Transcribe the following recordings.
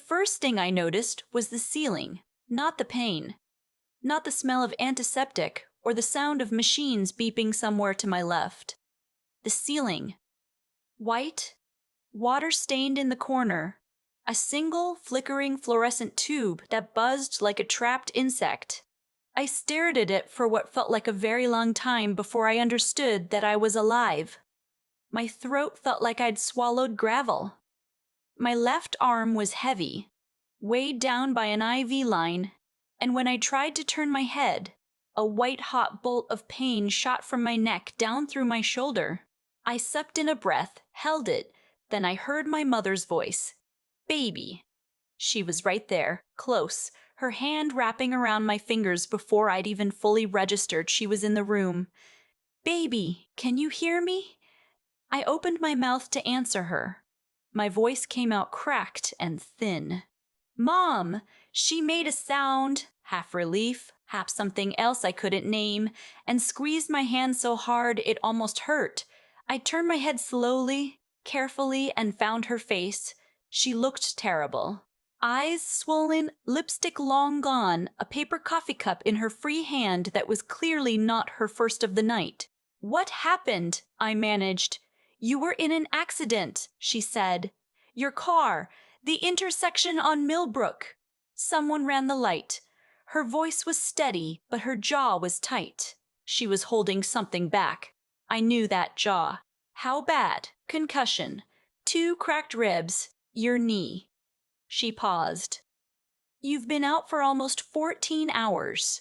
first thing I noticed was the ceiling, not the pain, not the smell of antiseptic or the sound of machines beeping somewhere to my left. The ceiling. White, water-stained in the corner, a single flickering fluorescent tube that buzzed like a trapped insect. I stared at it for what felt like a very long time before I understood that I was alive. My throat felt like I'd swallowed gravel. My left arm was heavy, weighed down by an IV line, and when I tried to turn my head, a white-hot bolt of pain shot from my neck down through my shoulder. I sucked in a breath, held it, then I heard my mother's voice. "Baby." She was right there, close, her hand wrapping around my fingers before I'd even fully registered she was in the room. "Baby, can you hear me?" I opened my mouth to answer her. My voice came out cracked and thin. "Mom!" She made a sound, half relief, half something else I couldn't name, and squeezed my hand so hard it almost hurt. I turned my head slowly, carefully, and found her face. She looked terrible. Eyes swollen, lipstick long gone, a paper coffee cup in her free hand that was clearly not her first of the night. "What happened?" I managed. "You were in an accident," she said. "Your car, the intersection on Millbrook. Someone ran the light." Her voice was steady, but her jaw was tight. She was holding something back. I knew that jaw. "How bad?" "Concussion. 2 cracked ribs. Your knee." She paused. "You've been out for almost 14 hours.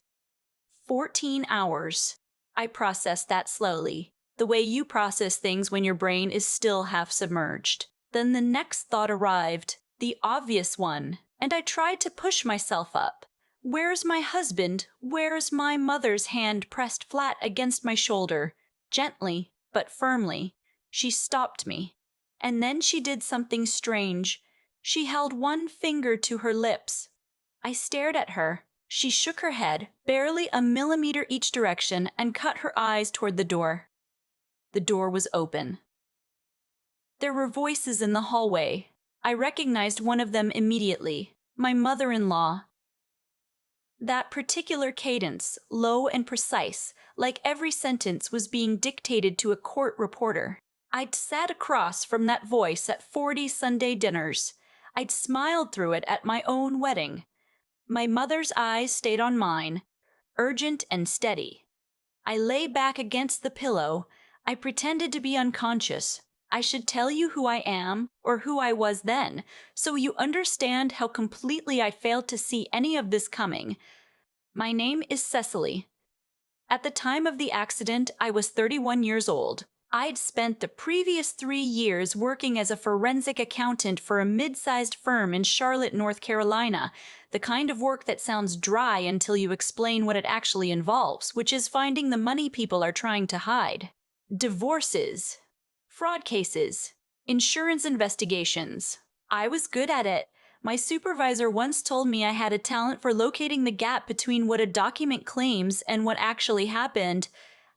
14 hours. I processed that slowly, the way you process things when your brain is still half submerged. Then the next thought arrived, the obvious one, and I tried to push myself up. Where's my husband? Where's my mother's hand pressed flat against my shoulder? Gently, but firmly. She stopped me. And then she did something strange. She held one finger to her lips. I stared at her. She shook her head, barely a millimeter each direction, and cut her eyes toward the door. The door was open. There were voices in the hallway. I recognized one of them immediately, my mother-in-law. That particular cadence, low and precise, like every sentence was being dictated to a court reporter. I'd sat across from that voice at 40 Sunday dinners. I'd smiled through it at my own wedding. My mother's eyes stayed on mine, urgent and steady. I lay back against the pillow. I pretended to be unconscious. I should tell you who I am, or who I was then, so you understand how completely I failed to see any of this coming. My name is Cecily. At the time of the accident, I was 31 years old. I'd spent the previous 3 years working as a forensic accountant for a mid-sized firm in Charlotte, North Carolina, the kind of work that sounds dry until you explain what it actually involves, which is finding the money people are trying to hide. Divorces, fraud cases, insurance investigations. I was good at it. My supervisor once told me I had a talent for locating the gap between what a document claims and what actually happened.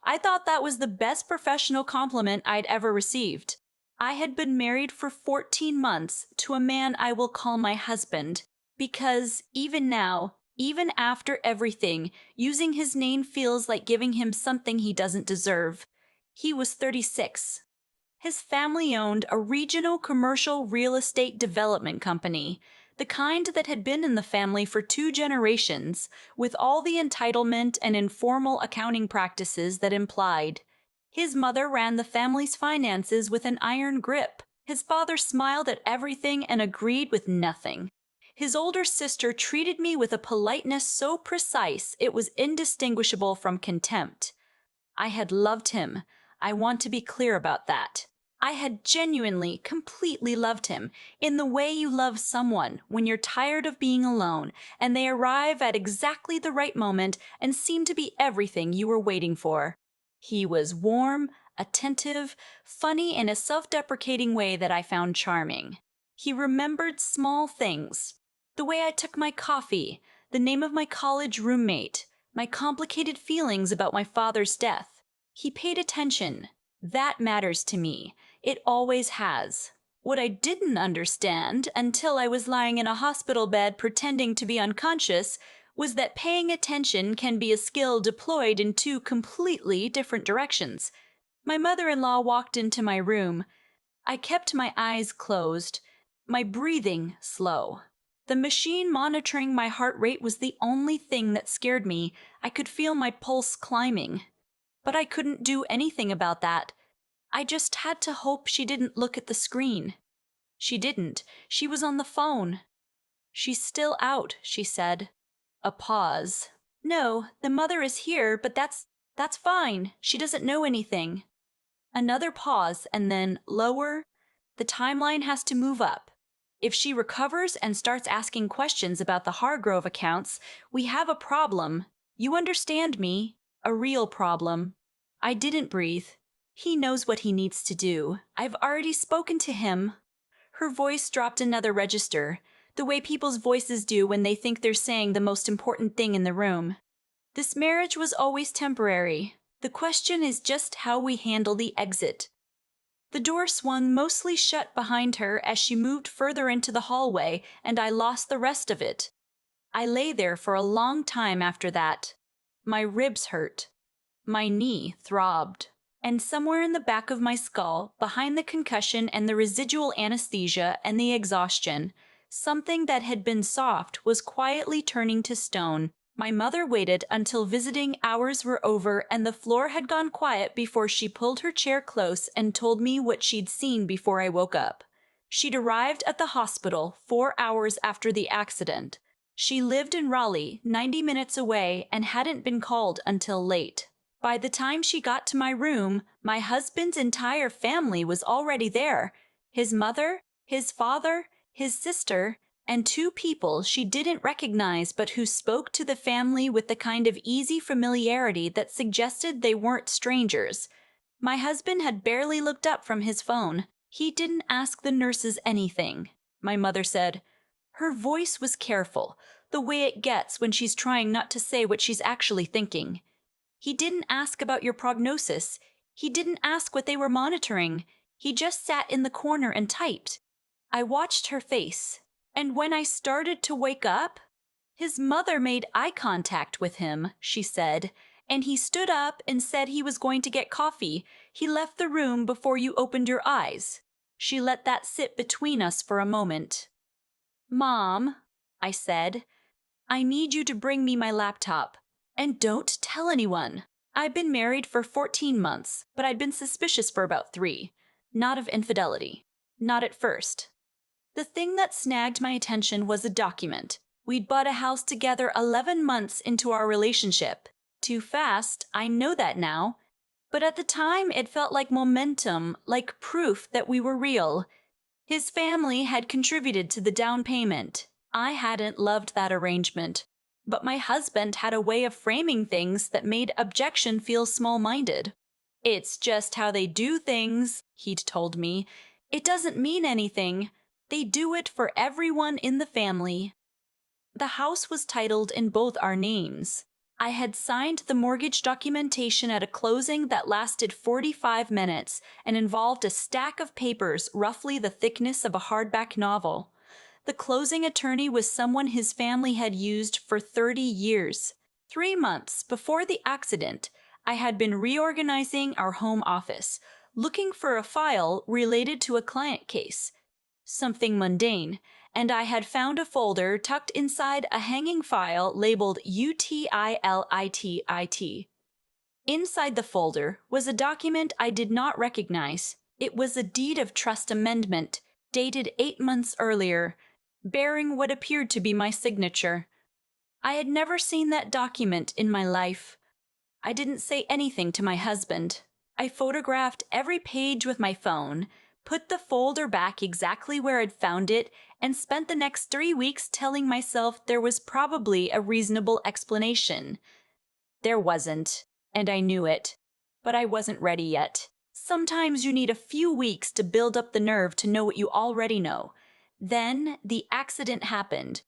I thought that was the best professional compliment I'd ever received. I had been married for 14 months to a man I will call my husband, because even now, even after everything, using his name feels like giving him something he doesn't deserve. He was 36. His family owned a regional commercial real estate development company, the kind that had been in the family for 2 generations, with all the entitlement and informal accounting practices that implied. His mother ran the family's finances with an iron grip. His father smiled at everything and agreed with nothing. His older sister treated me with a politeness so precise it was indistinguishable from contempt. I had loved him. I want to be clear about that. I had genuinely, completely loved him, in the way you love someone when you're tired of being alone and they arrive at exactly the right moment and seem to be everything you were waiting for. He was warm, attentive, funny in a self-deprecating way that I found charming. He remembered small things. The way I took my coffee, the name of my college roommate, my complicated feelings about my father's death. He paid attention. That matters to me. It always has. What I didn't understand until I was lying in a hospital bed pretending to be unconscious was that paying attention can be a skill deployed in two completely different directions. My mother-in-law walked into my room. I kept my eyes closed, my breathing slow. The machine monitoring my heart rate was the only thing that scared me. I could feel my pulse climbing. But I couldn't do anything about that. I just had to hope she didn't look at the screen. She didn't. She was on the phone. "She's still out," she said. A pause. "No, the mother is here, but that's fine. She doesn't know anything." Another pause, and then lower. "The timeline has to move up. If she recovers and starts asking questions about the Hargrove accounts, we have a problem. You understand me? A real problem." I didn't breathe. "He knows what he needs to do. I've already spoken to him." Her voice dropped another register, the way people's voices do when they think they're saying the most important thing in the room. "This marriage was always temporary. The question is just how we handle the exit." The door swung mostly shut behind her as she moved further into the hallway, and I lost the rest of it. I lay there for a long time after that. My ribs hurt. My knee throbbed. And somewhere in the back of my skull, behind the concussion and the residual anesthesia and the exhaustion, something that had been soft was quietly turning to stone. My mother waited until visiting hours were over and the floor had gone quiet before she pulled her chair close and told me what she'd seen before I woke up. She'd arrived at the hospital 4 hours after the accident. She lived in Raleigh, 90 minutes away, and hadn't been called until late. By the time she got to my room, my husband's entire family was already there. His mother, his father, his sister, and 2 people she didn't recognize but who spoke to the family with the kind of easy familiarity that suggested they weren't strangers. My husband had barely looked up from his phone. He didn't ask the nurses anything. My mother said. Her voice was careful, the way it gets when she's trying not to say what she's actually thinking. "He didn't ask about your prognosis. He didn't ask what they were monitoring. He just sat in the corner and typed." I watched her face, and when I started to wake up, "His mother made eye contact with him," she said, "and he stood up and said he was going to get coffee. He left the room before you opened your eyes." She let that sit between us for a moment. "Mom," I said, "I need you to bring me my laptop. And don't tell anyone." I'd been married for 14 months, but I'd been suspicious for about 3. Not of infidelity. Not at first. The thing that snagged my attention was a document. We'd bought a house together 11 months into our relationship. Too fast, I know that now. But at the time, it felt like momentum, like proof that we were real. His family had contributed to the down payment. I hadn't loved that arrangement. But my husband had a way of framing things that made objection feel small-minded. "It's just how they do things," he'd told me. "It doesn't mean anything. They do it for everyone in the family." The house was titled in both our names. I had signed the mortgage documentation at a closing that lasted 45 minutes and involved a stack of papers roughly the thickness of a hardback novel. The closing attorney was someone his family had used for 30 years. 3 months before the accident, I had been reorganizing our home office, looking for a file related to a client case. Something mundane, and I had found a folder tucked inside a hanging file labeled UTILITIT. Inside the folder was a document I did not recognize. It was a deed of trust amendment, dated 8 months earlier, bearing what appeared to be my signature. I had never seen that document in my life. I didn't say anything to my husband. I photographed every page with my phone, put the folder back exactly where I'd found it, and spent the next 3 weeks telling myself there was probably a reasonable explanation. There wasn't, and I knew it, but I wasn't ready yet. Sometimes you need a few weeks to build up the nerve to know what you already know. Then the accident happened,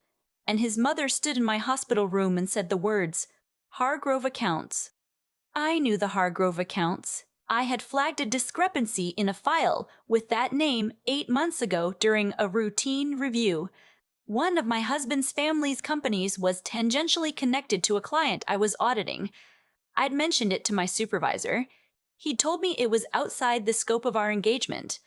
and his mother stood in my hospital room and said the words, "Hargrove accounts." I knew the Hargrove accounts. I had flagged a discrepancy in a file with that name 8 months ago during a routine review. One of my husband's family's companies was tangentially connected to a client I was auditing. I'd mentioned it to my supervisor. He told me it was outside the scope of our engagement.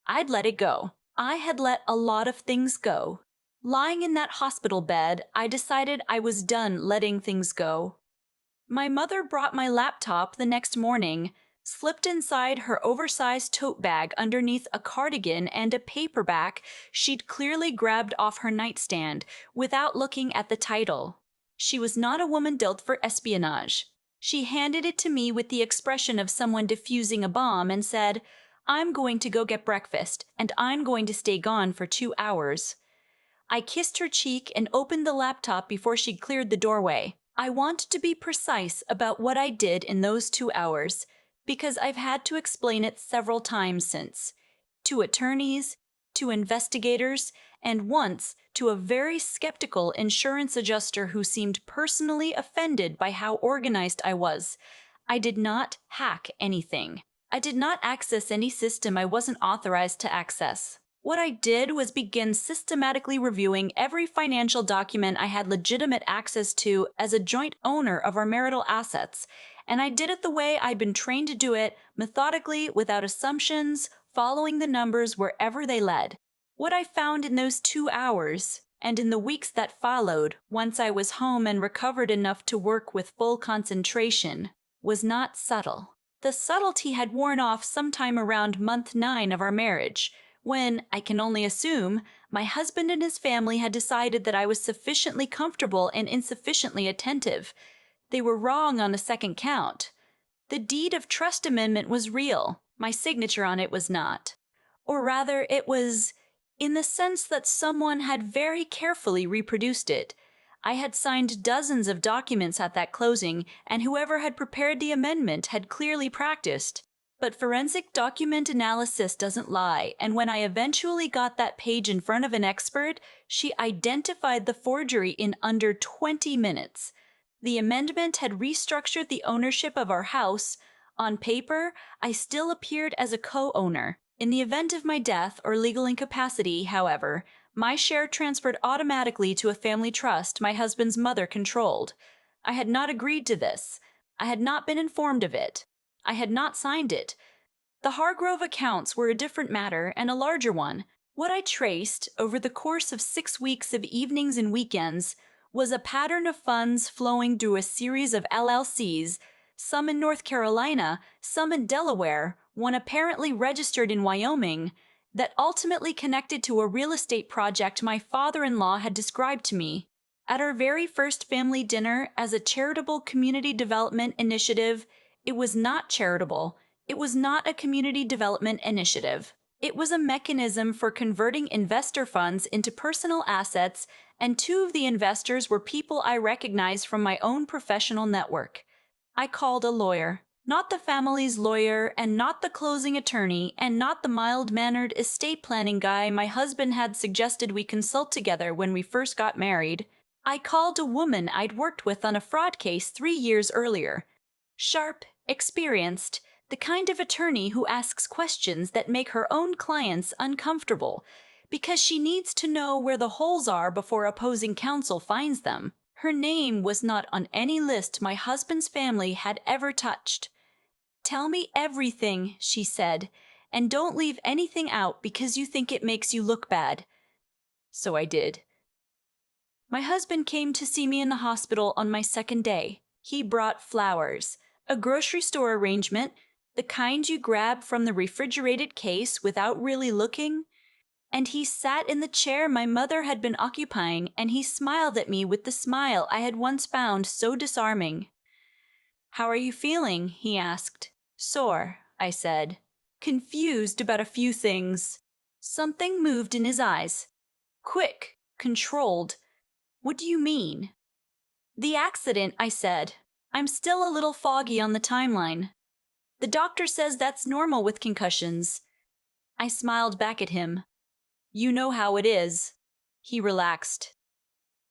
I'd let it go. I had let a lot of things go. Lying in that hospital bed, I decided I was done letting things go. My mother brought my laptop the next morning, slipped inside her oversized tote bag underneath a cardigan and a paperback she'd clearly grabbed off her nightstand without looking at the title. She was not a woman built for espionage. She handed it to me with the expression of someone defusing a bomb and said, "I'm going to go get breakfast, and I'm going to stay gone for 2 hours." I kissed her cheek and opened the laptop before she cleared the doorway. I want to be precise about what I did in those 2 hours, because I've had to explain it several times since. To attorneys, to investigators, and once to a very skeptical insurance adjuster who seemed personally offended by how organized I was. I did not hack anything. I did not access any system I wasn't authorized to access. What I did was begin systematically reviewing every financial document I had legitimate access to as a joint owner of our marital assets, and I did it the way I'd been trained to do it, methodically, without assumptions, following the numbers wherever they led. What I found in those 2 hours, and in the weeks that followed, once I was home and recovered enough to work with full concentration, was not subtle. The subtlety had worn off sometime around month 9 of our marriage, when, I can only assume, my husband and his family had decided that I was sufficiently comfortable and insufficiently attentive. They were wrong on the second count. The deed of trust amendment was real. My signature on it was not. Or rather, it was, in the sense that someone had very carefully reproduced it. I had signed dozens of documents at that closing, and whoever had prepared the amendment had clearly practiced. But forensic document analysis doesn't lie, and when I eventually got that page in front of an expert, she identified the forgery in under 20 minutes. The amendment had restructured the ownership of our house. On paper, I still appeared as a co-owner. In the event of my death or legal incapacity, however, my share transferred automatically to a family trust my husband's mother controlled. I had not agreed to this. I had not been informed of it. I had not signed it. The Hargrove accounts were a different matter and a larger one. What I traced, over the course of 6 weeks of evenings and weekends, was a pattern of funds flowing through a series of LLCs, some in North Carolina, some in Delaware, one apparently registered in Wyoming, that ultimately connected to a real estate project my father-in-law had described to me. At our very first family dinner as a charitable community development initiative, it was not charitable. It was not a community development initiative. It was a mechanism for converting investor funds into personal assets, and 2 of the investors were people I recognized from my own professional network. I called a lawyer. Not the family's lawyer, and not the closing attorney, and not the mild-mannered estate planning guy my husband had suggested we consult together when we first got married. I called a woman I'd worked with on a fraud case 3 years earlier. Sharp, experienced, the kind of attorney who asks questions that make her own clients uncomfortable, because she needs to know where the holes are before opposing counsel finds them. Her name was not on any list my husband's family had ever touched. "Tell me everything," she said, "and don't leave anything out because you think it makes you look bad." So I did. My husband came to see me in the hospital on my second day. He brought flowers, a grocery store arrangement, the kind you grab from the refrigerated case without really looking. And he sat in the chair my mother had been occupying, and he smiled at me with the smile I had once found so disarming. "How are you feeling?" he asked. "Sore," I said. Confused about a few things. Something moved in his eyes. Quick, controlled. "What do you mean?" "The accident," I said. "I'm still a little foggy on the timeline. The doctor says that's normal with concussions." I smiled back at him. "You know how it is." He relaxed.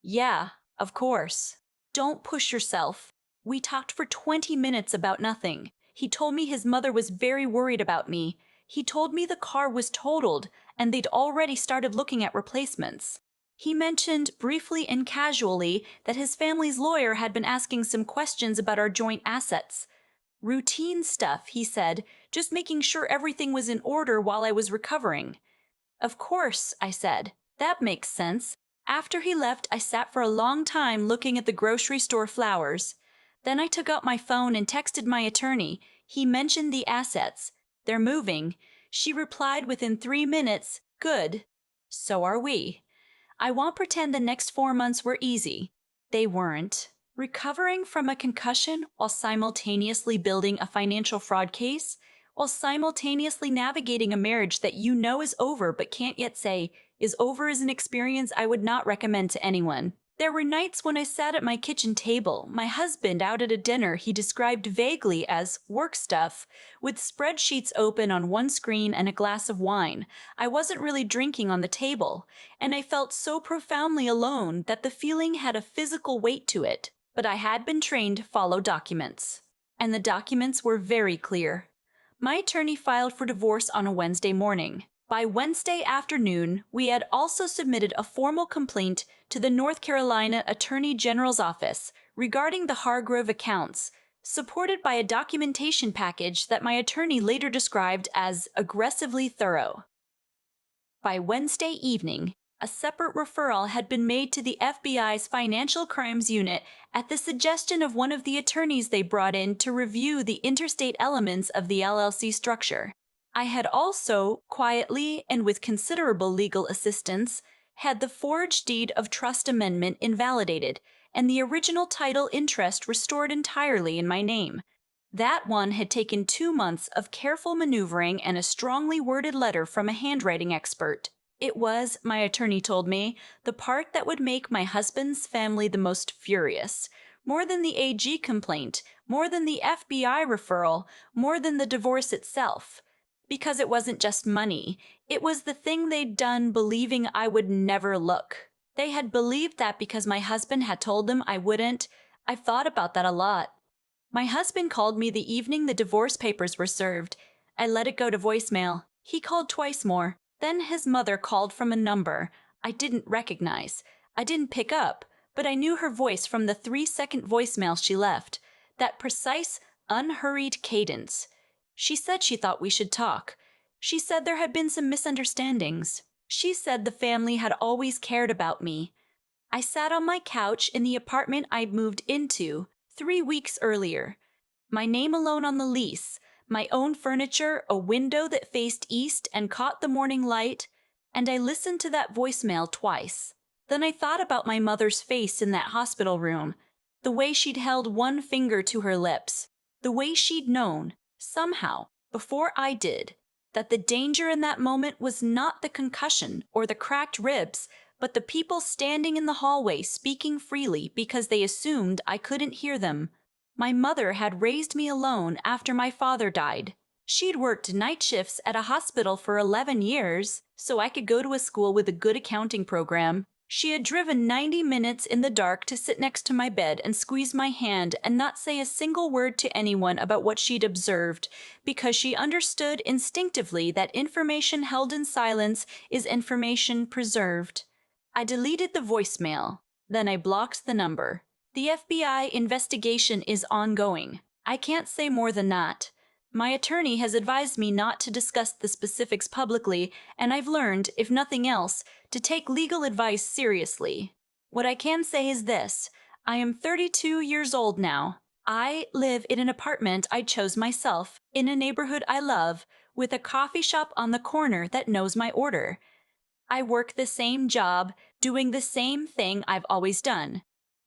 "Yeah, of course. Don't push yourself." We talked for 20 minutes about nothing. He told me his mother was very worried about me. He told me the car was totaled and they'd already started looking at replacements. He mentioned briefly and casually that his family's lawyer had been asking some questions about our joint assets. Routine stuff, he said, just making sure everything was in order while I was recovering. Of course, I said. That makes sense. After he left, I sat for a long time looking at the grocery store flowers. Then I took out my phone and texted my attorney. He mentioned the assets. They're moving. She replied within 3 minutes, good. So are we. I won't pretend the next 4 months were easy. They weren't. Recovering from a concussion while simultaneously building a financial fraud case, while simultaneously navigating a marriage that you know is over but can't yet say is over, is an experience I would not recommend to anyone. There were nights when I sat at my kitchen table, my husband out at a dinner he described vaguely as work stuff, with spreadsheets open on one screen and a glass of wine. I wasn't really drinking on the table, and I felt so profoundly alone that the feeling had a physical weight to it. But I had been trained to follow documents. And the documents were very clear. My attorney filed for divorce on a Wednesday morning. By Wednesday afternoon, we had also submitted a formal complaint to the North Carolina Attorney General's office regarding the Hargrove accounts, supported by a documentation package that my attorney later described as aggressively thorough. By Wednesday evening, a separate referral had been made to the FBI's Financial Crimes Unit at the suggestion of one of the attorneys they brought in to review the interstate elements of the LLC structure. I had also, quietly and with considerable legal assistance, had the forged deed of trust amendment invalidated and the original title interest restored entirely in my name. That one had taken 2 months of careful maneuvering and a strongly worded letter from a handwriting expert. It was, my attorney told me, the part that would make my husband's family the most furious. More than the AG complaint, more than the FBI referral, more than the divorce itself. Because it wasn't just money. It was the thing they'd done believing I would never look. They had believed that because my husband had told them I wouldn't. I've thought about that a lot. My husband called me the evening the divorce papers were served. I let it go to voicemail. He called twice more. Then his mother called from a number I didn't recognize. I didn't pick up, but I knew her voice from the 3-second voicemail she left. That precise, unhurried cadence. She said she thought we should talk. She said there had been some misunderstandings. She said the family had always cared about me. I sat on my couch in the apartment I'd moved into 3 weeks earlier. My name alone on the lease, my own furniture, a window that faced east and caught the morning light, and I listened to that voicemail twice. Then I thought about my mother's face in that hospital room, the way she'd held one finger to her lips, the way she'd known, somehow, before I did, that the danger in that moment was not the concussion or the cracked ribs, but the people standing in the hallway speaking freely because they assumed I couldn't hear them. My mother had raised me alone after my father died. She'd worked night shifts at a hospital for 11 years, so I could go to a school with a good accounting program. She had driven 90 minutes in the dark to sit next to my bed and squeeze my hand and not say a single word to anyone about what she'd observed, because she understood instinctively that information held in silence is information preserved. I deleted the voicemail. Then I blocked the number. The FBI investigation is ongoing. I can't say more than that. My attorney has advised me not to discuss the specifics publicly, and I've learned, if nothing else, to take legal advice seriously. What I can say is this: I am 32 years old now. I live in an apartment I chose myself, in a neighborhood I love, with a coffee shop on the corner that knows my order. I work the same job, doing the same thing I've always done,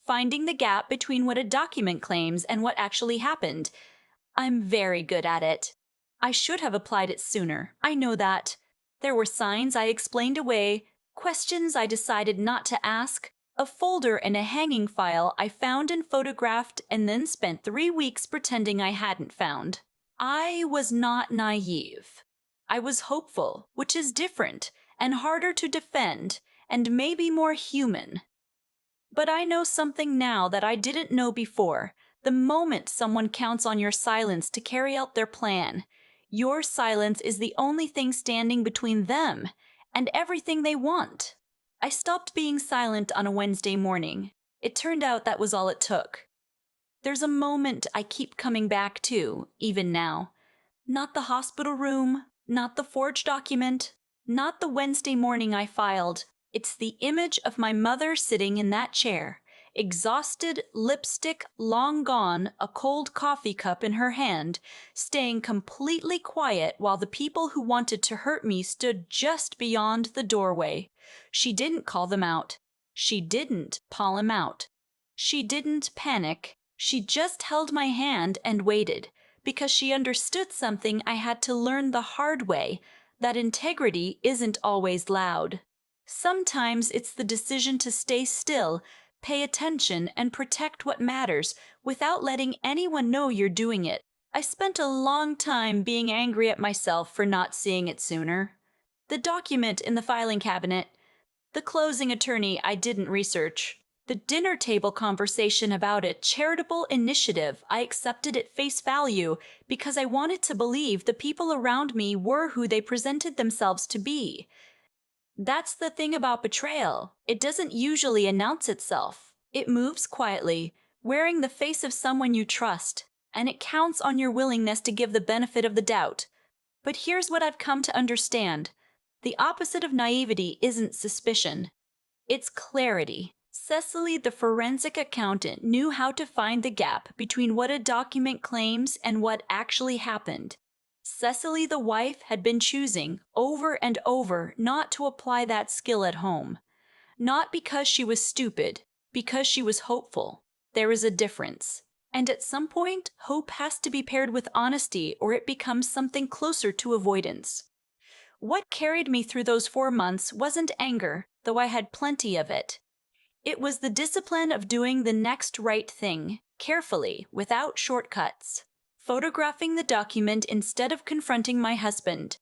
finding the gap between what a document claims and what actually happened. I'm very good at it. I should have applied it sooner. I know that. There were signs I explained away, questions I decided not to ask, a folder and a hanging file I found and photographed and then spent 3 weeks pretending I hadn't found. I was not naive. I was hopeful, which is different and harder to defend and maybe more human. But I know something now that I didn't know before, The moment someone counts on your silence to carry out their plan, your silence is the only thing standing between them and everything they want. I stopped being silent on a Wednesday morning. It turned out that was all it took. There's a moment I keep coming back to, even now. Not the hospital room, not the forged document, not the Wednesday morning I filed. It's the image of my mother sitting in that chair, exhausted, lipstick long gone, a cold coffee cup in her hand, staying completely quiet while the people who wanted to hurt me stood just beyond the doorway. She didn't call them out. She didn't call him out. She didn't panic. She just held my hand and waited, because she understood something I had to learn the hard way, that integrity isn't always loud. Sometimes it's the decision to stay still, pay attention, and protect what matters without letting anyone know you're doing it. I spent a long time being angry at myself for not seeing it sooner. The document in the filing cabinet, the closing attorney I didn't research, the dinner table conversation about a charitable initiative I accepted at face value because I wanted to believe the people around me were who they presented themselves to be. That's the thing about betrayal. It doesn't usually announce itself. It moves quietly, wearing the face of someone you trust, and it counts on your willingness to give the benefit of the doubt. But here's what I've come to understand. The opposite of naivety isn't suspicion. It's clarity. Cecily, the forensic accountant, knew how to find the gap between what a document claims and what actually happened. Cecily, the wife, had been choosing, over and over, not to apply that skill at home. Not because she was stupid, because she was hopeful. There is a difference. And at some point, hope has to be paired with honesty, or it becomes something closer to avoidance. What carried me through those 4 months wasn't anger, though I had plenty of it. It was the discipline of doing the next right thing, carefully, without shortcuts. Photographing the document instead of confronting my husband.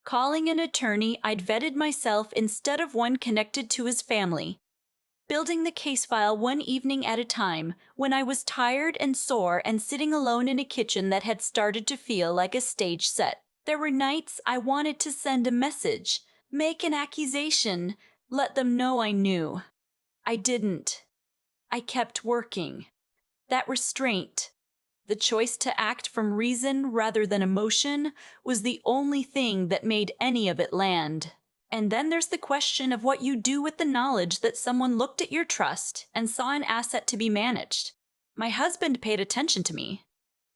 Calling an attorney I'd vetted myself instead of one connected to his family. Building the case file one evening at a time when I was tired and sore and sitting alone in a kitchen that had started to feel like a stage set. There were nights I wanted to send a message, make an accusation, let them know I knew. I didn't. I kept working. That restraint, the choice to act from reason rather than emotion, was the only thing that made any of it land. And then there's the question of what you do with the knowledge that someone looked at your trust and saw an asset to be managed. My husband paid attention to me.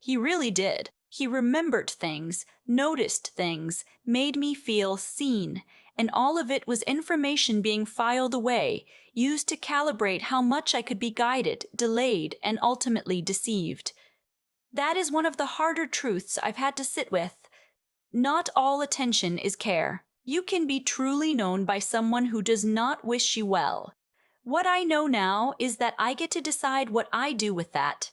He really did. He remembered things, noticed things, made me feel seen, and all of it was information being filed away, used to calibrate how much I could be guided, delayed, and ultimately deceived. That is one of the harder truths I've had to sit with. Not all attention is care. You can be truly known by someone who does not wish you well. What I know now is that I get to decide what I do with that.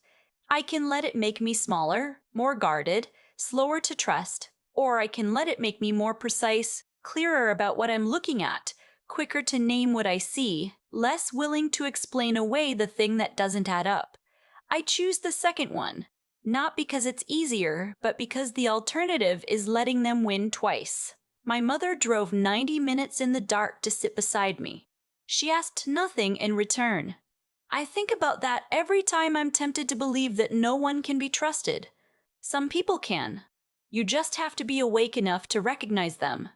I can let it make me smaller, more guarded, slower to trust, or I can let it make me more precise, clearer about what I'm looking at, quicker to name what I see, less willing to explain away the thing that doesn't add up. I choose the second one, not because it's easier, but because the alternative is letting them win twice. My mother drove 90 minutes in the dark to sit beside me. She asked nothing in return. I think about that every time I'm tempted to believe that no one can be trusted. Some people can. You just have to be awake enough to recognize them.